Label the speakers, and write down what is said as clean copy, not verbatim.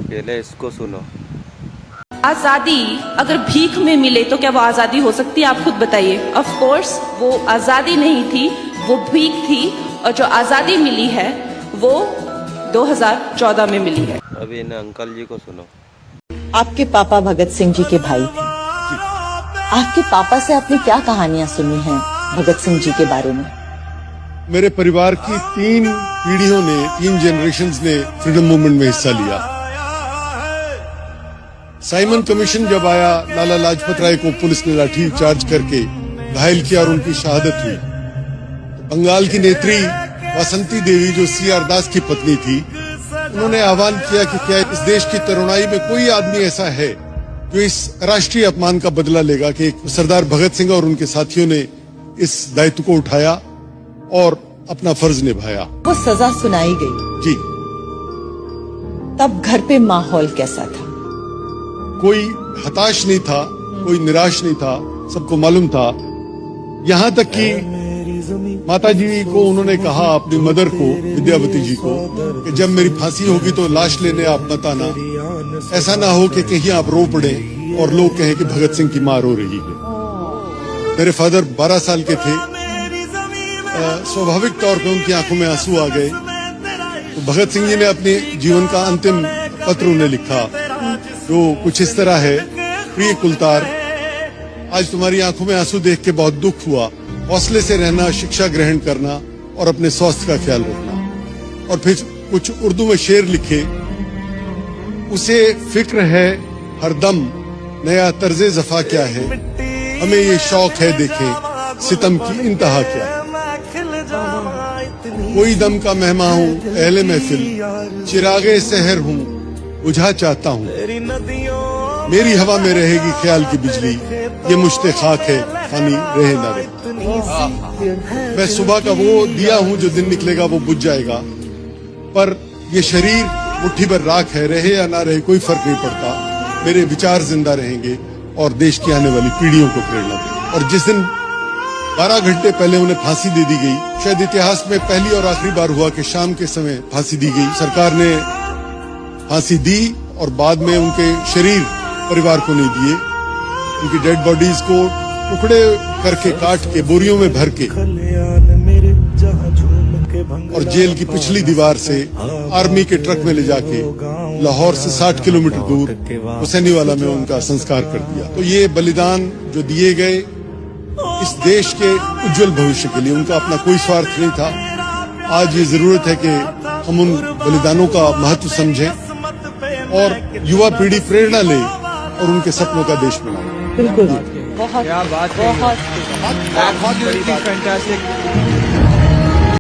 Speaker 1: पहले इसको सुनो।
Speaker 2: आज़ादी अगर भीख में मिले तो क्या वो आज़ादी हो सकती है? आप खुद बताइए। ऑफ कोर्स वो आज़ादी नहीं थी, वो भीख थी। और जो आज़ादी मिली है वो 2014 में मिली है।
Speaker 1: अभी इन अंकल जी को सुनो।
Speaker 3: आपके पापा भगत सिंह जी के भाई थे। आपके पापा से आपने क्या कहानियां सुनी हैं भगत सिंह जी के बारे में?
Speaker 4: मेरे परिवार की 3 पीढ़ियों ने, 3 जनरेशन्स ने फ्रीडम मूवमेंट में हिस्सा लिया। साइमन कमीशन जब आया, लाला लाजपत राय को पुलिस ने लाठी चार्ज करके घायल किया और उनकी शहादत हुई। तो बंगाल की नेत्री वासंती देवी, जो सीआर दास की पत्नी थी, उन्होंने आह्वान किया कि क्या इस देश की तरुणाई में कोई आदमी ऐसा है जो इस राष्ट्रीय अपमान का बदला लेगा कि सरदार भगत सिंह और उनके साथियों ने इस दायित्व को उठाया और अपना फर्ज निभाया।
Speaker 3: वो सजा सुनाई गई
Speaker 4: जी।
Speaker 3: तब घर पे माहौल कैसा था?
Speaker 4: कोई हताश नहीं था, कोई निराश नहीं था, सबको मालूम था। यहाँ तक कि माता जी को उन्होंने कहा, अपनी मदर को, विद्यावती जी को, कि जब मेरी फांसी होगी तो लाश लेने आप मत आना। ऐसा ना हो कि कहीं आप रो पड़े और लोग कहें कि भगत सिंह की मां रो रही है। मेरे फादर 12 साल के थे। स्वाभाविक तौर पे उनकी आंखों में आंसू आ गए। तो भगत सिंह जी ने अपने जीवन का अंतिम पत्र उन्हें लिखा, जो कुछ इस तरह है। प्रिय कुलतार, आज तुम्हारी आंखों में आंसू देख के बहुत दुख हुआ। हौसले से रहना, शिक्षा ग्रहण करना और अपने स्वास्थ्य का ख्याल रखना। और फिर कुछ उर्दू में शेर लिखे। उसे फिक्र है हरदम नया तर्जे जफा क्या है, हमें ये शौक है देखें सितम की इंतहा क्या है। कोई दम का मेहमान हूँ अहले महफिल, चिरागे सहर हूँ बुझा चाहता हूँ। मेरी हवा में रहेगी ख्याल की बिजली, ये मुश्ते खाक है फानी रहे ना रहे। मैं सुबह का वो दिया हूँ जो दिन निकलेगा वो बुझ जाएगा, पर ये शरीर मुट्ठी भर राख है, रहे या ना रहे कोई फर्क नहीं पड़ता। मेरे विचार जिंदा रहेंगे और देश की आने वाली पीढ़ियों को प्रेरणा देंगे। और जिस दिन 12 घंटे पहले उन्हें फांसी दे दी गई, शायद इतिहास में पहली और आखिरी बार हुआ कि शाम के समय फांसी दी गई। सरकार ने फांसी दी और बाद में उनके शरीर परिवार को नहीं दिए। उनकी डेड बॉडीज को टुकड़े करके, काट के, बोरियों में भर के और जेल की पिछली दीवार से आर्मी के ट्रक में ले जाके लाहौर से 60 किलोमीटर दूर हुसैनीवाला में उनका संस्कार कर दिया। तो ये बलिदान जो दिए गए इस देश के उज्जवल भविष्य के लिए, उनका अपना कोई स्वार्थ नहीं था। आज ये जरूरत है कि हम उन बलिदानों का महत्व समझें और युवा पीढ़ी प्रेरणा ले और उनके सपनों का देश बनाए।
Speaker 3: बिल्कुल,
Speaker 5: क्या बात है, बहुत फैंटास्टिक।